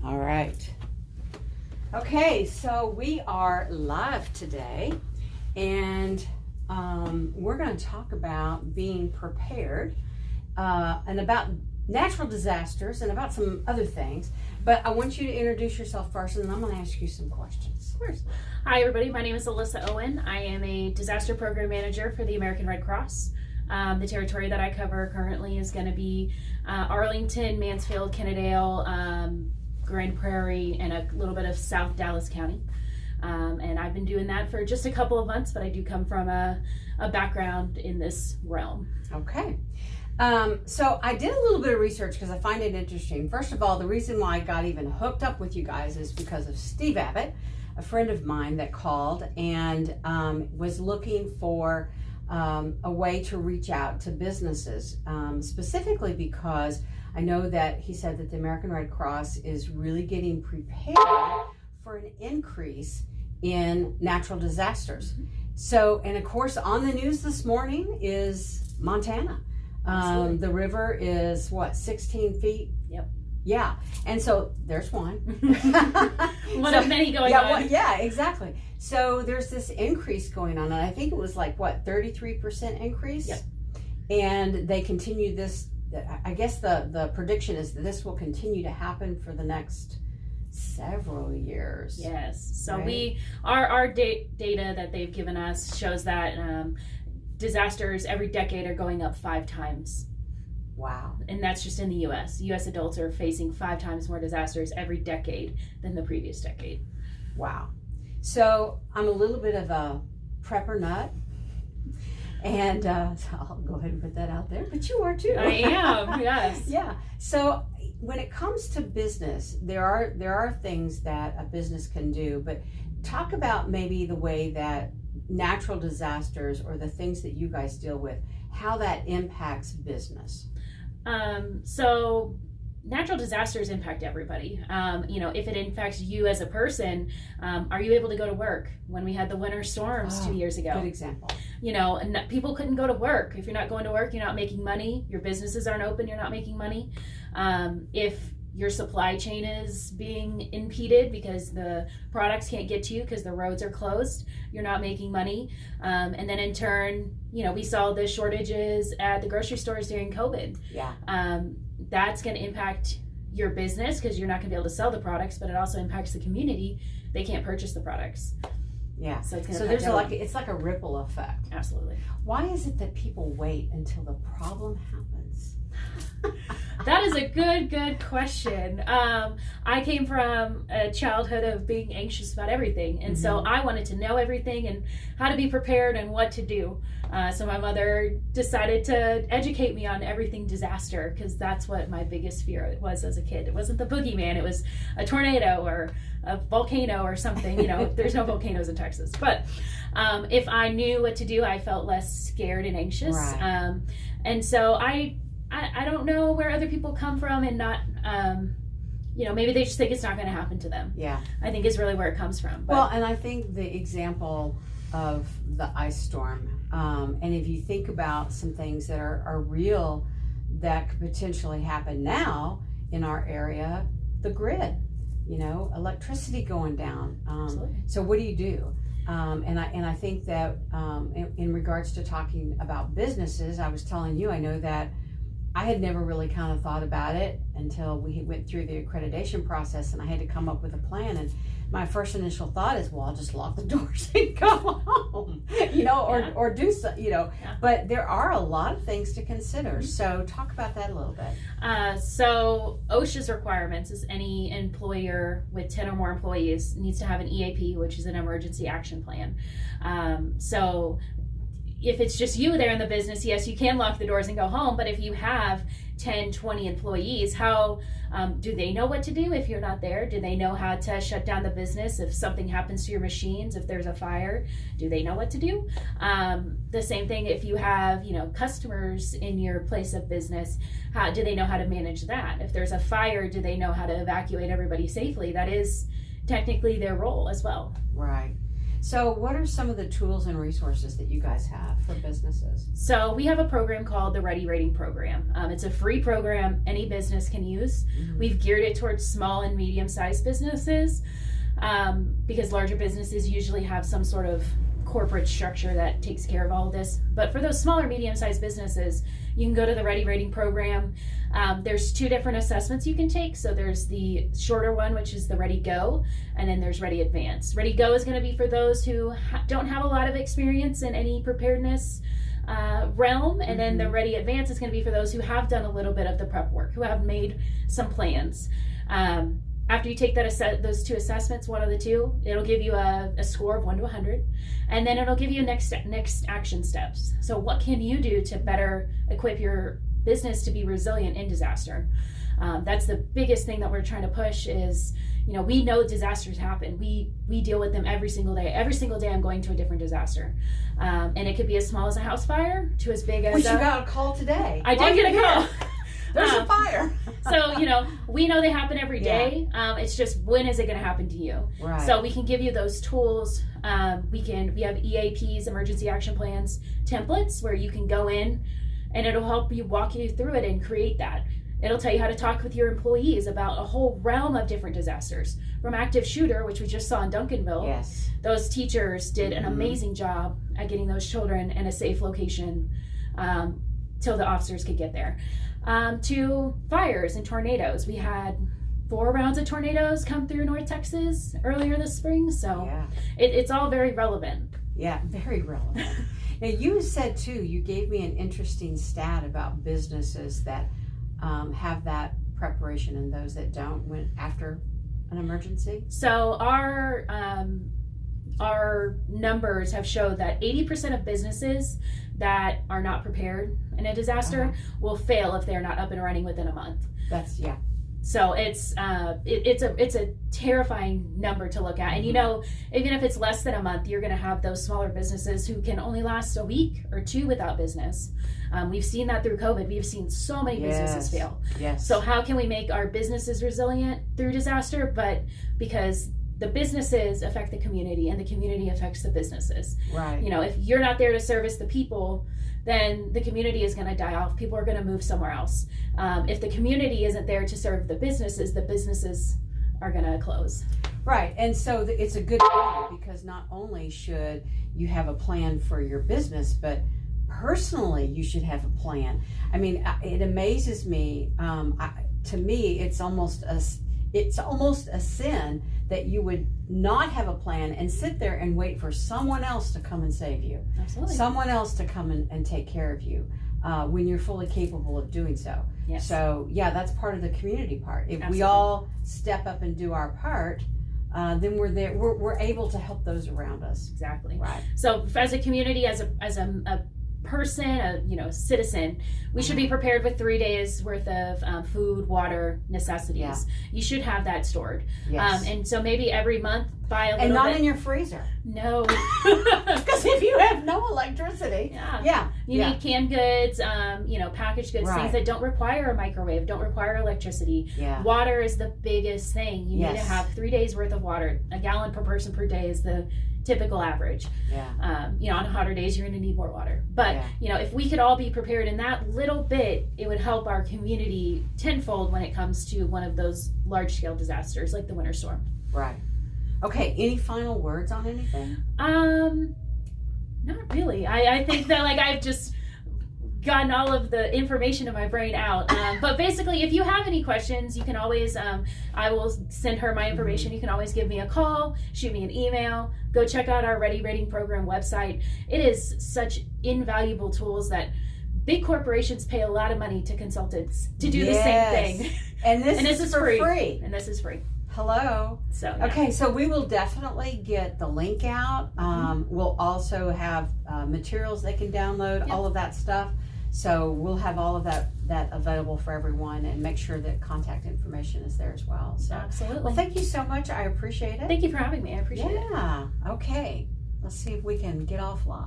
All right. Okay, so we are live today, and we're going to talk about being prepared and about natural disasters and about some other things. But I want you to introduce yourself first, and then I'm going to ask you some questions. Of course. Hi, everybody. My name is Alyssa Owen. I am a disaster program manager for the American Red Cross. The territory that I cover currently is going to be Arlington, Mansfield, Kennedale, Grand Prairie, and a little bit of South Dallas County. And I've been doing that for just a couple of months, but I do come from a background in this realm. Okay. So I did a little bit of research because I find it interesting. First of all, the reason why I got even hooked up with you guys is because of Steve Abbott, a friend of mine that called and was looking for a way to reach out to businesses, specifically because I know that he said that the American Red Cross is really getting prepared for an increase in natural disasters. So, and of course, on the news this morning is Montana. The river is what, 16 feet? Yep. Yeah. And so there's one. One of many going on. Yeah, exactly. So there's this increase going on, and I think it was like, what, 33% increase? Yep. And they continue this. I guess the prediction is that this will continue to happen for the next several years. Yes. So right? our data that they've given us shows that disasters every decade are going up 5 times. Wow. And that's just in the U.S. U.S. adults are facing 5 times more disasters every decade than the previous decade. Wow. So I'm a little bit of a prepper nut. And so I'll go ahead and put that out there, but you are too. I am, yes. Yeah. So when it comes to business, there are things that a business can do, but talk about maybe the way that natural disasters or the things that you guys deal with, how that impacts business. So natural disasters impact everybody. If it impacts you as a person, are you able to go to work? When we had the winter storms 2 years ago. Good example. And people couldn't go to work. If you're not going to work, you're not making money. Your businesses aren't open, you're not making money. If your supply chain is being impeded because the products can't get to you because the roads are closed, you're not making money. And then in turn, we saw the shortages at the grocery stores during COVID. Yeah. That's going to impact your business because you're not going to be able to sell the products, but it also impacts the community. They can't purchase the products. Yeah. So there's it's like a ripple effect. Absolutely. Why is it that people wait until the problem happens? That is a good question. I came from a childhood of being anxious about everything, and so I wanted to know everything and how to be prepared and what to do. So my mother decided to educate me on everything disaster, because that's what my biggest fear was as a kid. It wasn't the boogeyman, it was a tornado or a volcano or something. There's no volcanoes in Texas. But if I knew what to do, I felt less scared and anxious. Right. And so I don't know where other people come from and not, maybe they just think it's not going to happen to them. Yeah. I think is really where it comes from. But, well, and I think the example of the ice storm, and if you think about some things that are real that could potentially happen now in our area, the grid, electricity going down. So what do you do? And I think that in regards to talking about businesses, I was telling you, I know that I had never really kind of thought about it until we went through the accreditation process, and I had to come up with a plan. And my first initial thought is, well, I'll just lock the doors and go home, or do so, Yeah. But there are a lot of things to consider. So talk about that a little bit. So OSHA's requirements is any employer with 10 or more employees needs to have an EAP, which is an emergency action plan. So if it's just you there in the business, yes, you can lock the doors and go home. But if you have 10, 20 employees, how do they know what to do if you're not there? Do they know how to shut down the business if something happens to your machines? If there's a fire, do they know what to do? The same thing if you have, customers in your place of business, how do they know how to manage that? If there's a fire, do they know how to evacuate everybody safely? That is technically their role as well. Right. So what are some of the tools and resources that you guys have for businesses? So we have a program called the Ready Rating Program. It's a free program any business can use. We've geared it towards small and medium-sized businesses because larger businesses usually have some sort of corporate structure that takes care of all of this. But for those smaller, medium-sized businesses, you can go to the Ready Rating Program. There's 2 different assessments you can take. So there's the shorter one, which is the Ready Go, and then there's Ready Advanced. Ready Go is going to be for those who don't have a lot of experience in any preparedness realm, and then the Ready Advanced is going to be for those who have done a little bit of the prep work, who have made some plans. After you take those 2 assessments, one of the 2, it'll give you a score of 1 to 100, and then it'll give you next action steps. So what can you do to better equip your business to be resilient in disaster? That's the biggest thing that we're trying to push is, we know disasters happen. We deal with them every single day. Every single day I'm going to a different disaster. And it could be as small as a house fire to as big as Which you got a call today. I did get a call. There's a fire. So, we know they happen every day. It's just, when is it going to happen to you? Right. So we can give you those tools. We have EAPs, emergency action plans, templates where you can go in and it'll help you walk you through it and create that. It'll tell you how to talk with your employees about a whole realm of different disasters. From active shooter, which we just saw in Duncanville, Yes. those teachers did an amazing job at getting those children in a safe location till the officers could get there. To fires and tornadoes. We had 4 rounds of tornadoes come through North Texas earlier this spring, so it's all very relevant. Yeah, very relevant. Now, you said too, you gave me an interesting stat about businesses that have that preparation and those that don't when after an emergency. So our numbers have showed that 80% of businesses that are not prepared in a disaster will fail if they're not up and running within a month. That's So it's a terrifying number to look at. And even if it's less than a month, you're going to have those smaller businesses who can only last a week or 2 without business. We've seen that through COVID. We've seen so many businesses fail. Yes. So how can we make our businesses resilient through disaster? But because the businesses affect the community and the community affects the businesses. Right. If you're not there to service the people, then the community is going to die off. People are going to move somewhere else. If the community isn't there to serve the businesses are going to close. Right. And so it's a good point, because not only should you have a plan for your business, but personally you should have a plan. I mean, it amazes me. To me, it's almost a sin that you would not have a plan and sit there and wait for someone else to come and save you. Absolutely. Someone else to come and take care of you when you're fully capable of doing so. Yes. So that's part of the community part. If Absolutely. we all step up and do our part, then we're able to help those around us. Exactly. Right. So as a community, as a person, a citizen, we should be prepared with 3 days worth of food, water, necessities. Yeah. You should have that stored. Yes. And so maybe every month buy a little And not bit. in your freezer. No. Because if you have no electricity, You need canned goods, packaged goods, Right. things that don't require a microwave, don't require electricity. Yeah. Water is the biggest thing. You need to Yes. have 3 days worth of water. A gallon per person per day is the typical average. Yeah. On hotter days, you're going to need more water. But, if we could all be prepared in that little bit, it would help our community tenfold when it comes to one of those large-scale disasters like the winter storm. Right. Okay, any final words on anything? Not really. I think that I've just gotten all of the information in my brain out. But basically, if you have any questions, you can always, I will send her my information. You can always give me a call, shoot me an email, go check out our Ready Rating Program website. It is such invaluable tools that big corporations pay a lot of money to consultants to do the same thing. And this is for free. And this is free. Hello. So okay, so we will definitely get the link out. We'll also have materials they can download, all of that stuff. So we'll have all of that available for everyone, and make sure that contact information is there as well. So absolutely. Well, thank you so much. I appreciate it. Thank you for having me. I appreciate it. Yeah. Okay. Let's see if we can get offline.